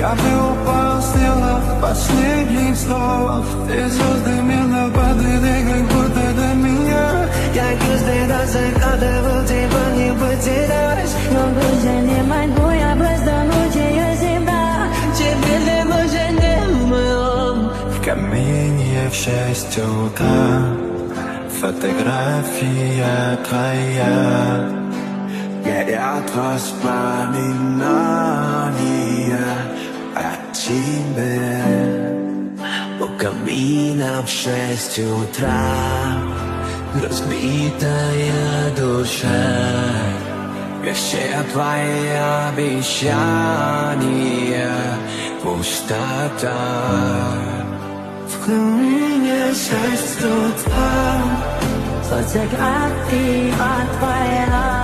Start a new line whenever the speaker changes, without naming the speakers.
Я бы упал с неба последних слов. Ты задымила подойди, как будто до меня.
Я каждый раз загадывал тебя не потерять.
Но больше не могу я просто мучаюсь всегда.
Теперь ты больше не мой он.
В камине в 6 утра фотография твоя. Горят воспоминания о тебе.
У камина в 6 утра разбитая душа. И все твои обещания пустота.
В камине 6 утра
Фотография твоя.